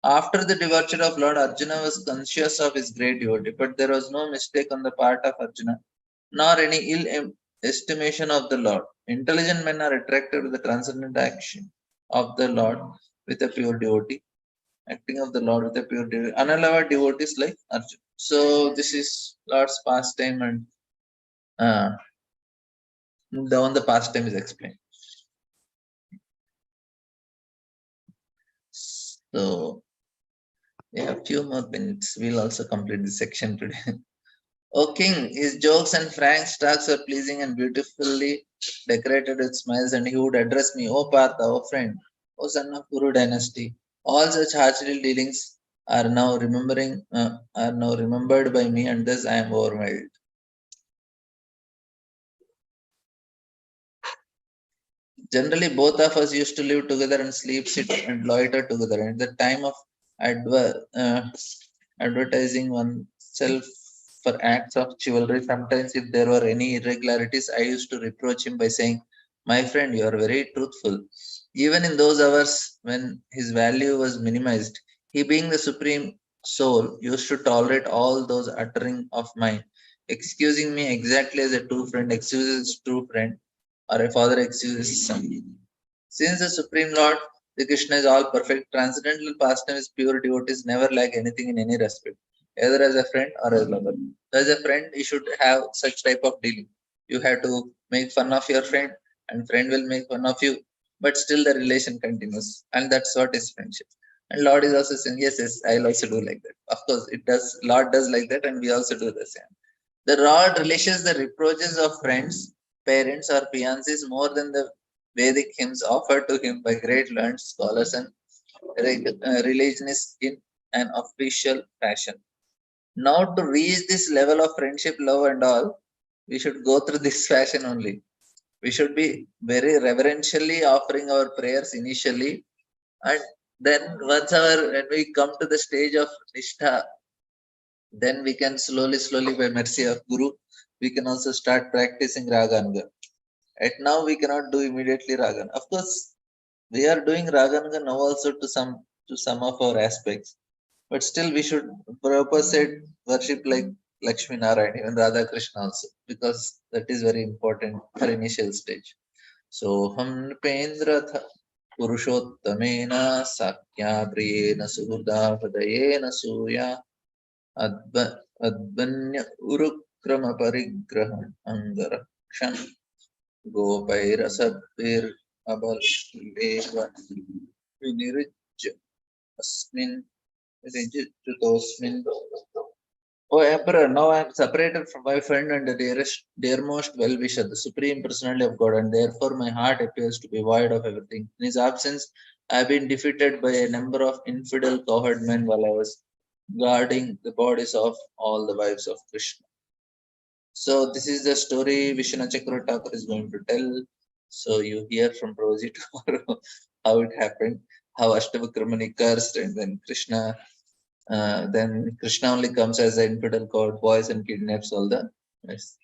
after the departure of Lord, Arjuna was conscious of his great devotee, but there was no mistake on the part of Arjuna, nor any estimation of the Lord. Intelligent men are attracted to the transcendental action of the Lord with a pure devotee, acting of the Lord with a pure devotee, unallowed devotees like Arjuna. So this is Lord's pastime, and uh, the pastime is explained. So we have few more minutes. We'll also complete this section today. O king, his jokes and frank talks were pleasing and beautifully decorated with smiles, and he would address me, O Partha, O friend, O son of Kuru dynasty. All such hearty dealings are now remembered by me, and thus I am overwhelmed. Generally, both of us used to live together and sleep, sit, and loiter together. And at the time of advertising oneself for acts of chivalry, sometimes if there were any irregularities, I used to reproach him by saying, "My friend, you are very truthful." Even in those hours when his value was minimized, he, being the supreme soul, used to tolerate all those uttering of mine, excusing me exactly as a true friend excuses his true friend or a father excuses his son. Since the Supreme Lord, the Krishna is all perfect, transcendental pastime is pure devotees never lack anything in any respect, either as a friend or as a lover. As a friend, you should have such type of dealing. You have to make fun of your friend, and friend will make fun of you, but still the relation continues, and that's what is friendship. And Lord is also saying, yes, yes, I'll also do like that. Of course, it does. Lord does like that, and we also do the same. The Lord relishes the reproaches of friends, parents, or fiancés more than the Vedic hymns offered to him by great learned scholars and religionists in an official fashion. Now, to reach this level of friendship, love, and all, we should go through this fashion only. We should be very reverentially offering our prayers initially, and then when we come to the stage of Nishtha, then we can slowly, by mercy of Guru, we can also start practicing Raganga. Right now, we cannot do immediately Ragana. Of course, we are doing Raganga now also to some of our aspects, but still we should purpose it worship like Lakshmi Narayan, even Radha Krishna also, because that is very important for initial stage. So Ham Nrpendra Purushottamena Sakya Priyena Suhurda Vadayena Suya Advanya Urukrama Parigraham Angarakshan गोपैरसद्भिर् अबलेव विनिरुच्य अस्मिन् विनिर्जितोऽस्मिन्. O Emperor, now I am separated from my friend and the dearmost well-wisher, the Supreme Personality of God, and therefore my heart appears to be void of everything. In his absence, I have been defeated by a number of infidel cowherd men while I was guarding the bodies of all the wives of Krishna. So this is the story Vishwanath Chakravarti Thakur is going to tell. So you hear from Rosie tomorrow how it happened, how Ashtavakramani cursed, and then Krishna only comes as an infidel god, boys and kidnaps all the. Yes.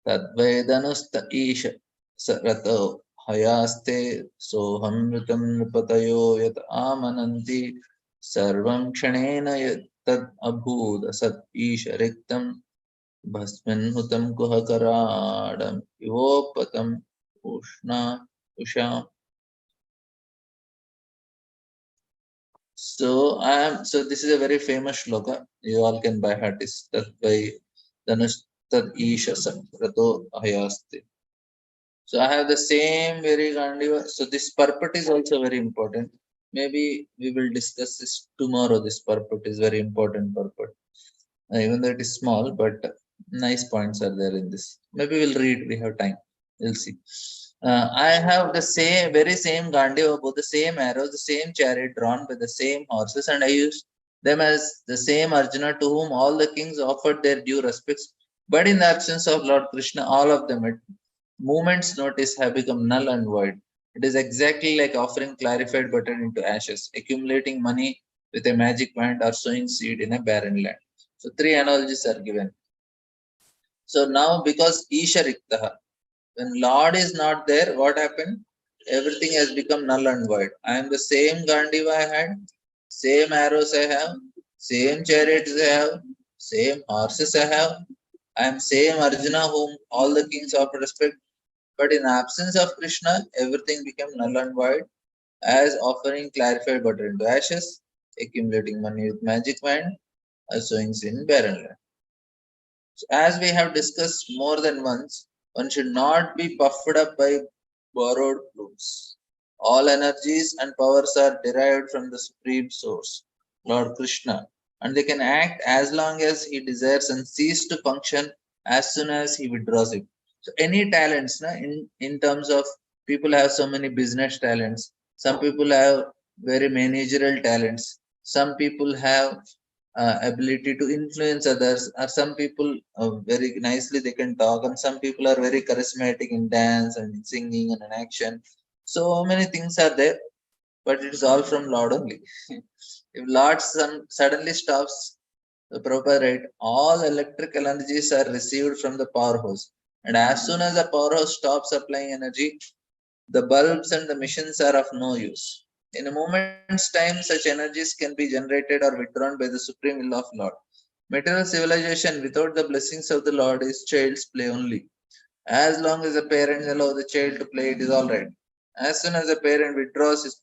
Tadvedanusta isha sarato hayaste sohamritam nripatayo yat amananti sarvam kshanena yat tad abhud sat isha riktam भस्मन्हुतं कुहकराडं इवोपतं Ushana Usha. So this is a very famous shloka. You all can by heart is that by Dhanustad Isha Rato Ayaste. So I have the same very Gandiva. So this purport is also very important. Maybe we will discuss this tomorrow. This purport is very important purport. Even though it is small, but nice points are there in this. Maybe we'll read. We have time. We'll see. I have the very same Gandiva, both the same arrows, the same chariot drawn by the same horses, and I use them as the same Arjuna to whom all the kings offered their due respects. But in the absence of Lord Krishna, all of them at moment's notice have become null and void. It is exactly like offering clarified butter into ashes, accumulating money with a magic wand, or sowing seed in a barren land. So three analogies are given. So now because Isha Riktaha, when Lord is not there, what happened? Everything has become null and void. I am the same Gandiva I had, same arrows I have, same chariots I have, same horses I have. I am same Arjuna whom all the kings offer respect. But in absence of Krishna, everything became null and void, as offering clarified butter into ashes, accumulating money with magic wand, as sowing sin in barren land. So as we have discussed more than once, one should not be puffed up by borrowed plumes. All energies and powers are derived from the supreme source, Lord Krishna, and they can act as long as he desires and cease to function as soon as he withdraws it. So any talents, in terms of people have so many business talents, some people have very managerial talents, some people have ability to influence others, or some people very nicely they can talk, and some people are very charismatic in dance and in singing and in action. So many things are there, but it is all from Lord only. If Lord suddenly stops, the proper rate, all electrical energies are received from the powerhouse, and as soon as the powerhouse stops supplying energy, the bulbs and the machines are of no use. In a moment's time, such energies can be generated or withdrawn by the supreme will of Lord. Material civilization without the blessings of the Lord is child's play only. As long as the parents allow the child to play, it is all right. As soon as the parent withdraws his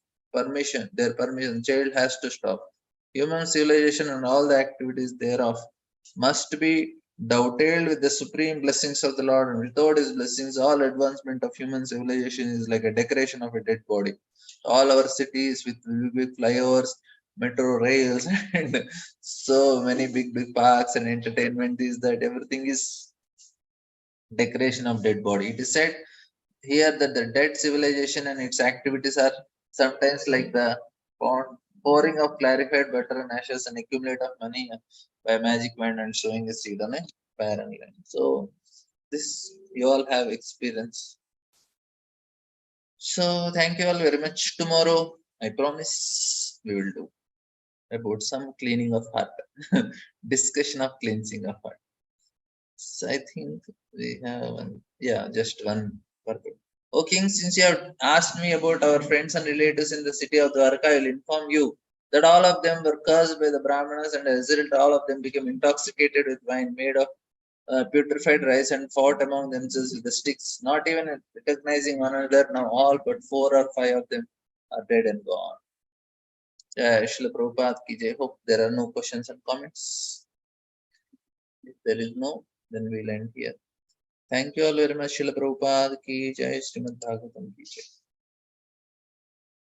their permission, child has to stop. Human civilization and all the activities thereof must be dovetailed with the supreme blessings of the Lord, and without his blessings, all advancement of human civilization is like a decoration of a dead body. All our cities with big flyovers, metro rails, and so many big parks and entertainment is that everything is decoration of dead body. It is said here that the dead civilization and its activities are sometimes like the pouring of clarified butter and ashes and accumulate of money by magic wand and sowing a seed on a barren land. So this you all have experience. So thank you all very much. Tomorrow I promise we will do about some cleaning of heart, discussion of cleansing of heart. So I think we have one, yeah, just one purport. O king, since you have asked me about our friends and relatives in the city of Dwarka, I will inform you that all of them were cursed by the Brahmanas, and as a result, all of them became intoxicated with wine made of putrefied rice and fought among themselves with the sticks, not even recognizing one another. Now, all but 4 or 5 of them are dead and gone. Srila Prabhupada ki jai. Hope there are no questions and comments. If there is no, then we'll end here. Thank you all very much. Srila Prabhupada ki jai. Srimad Bhagavatam ki jai.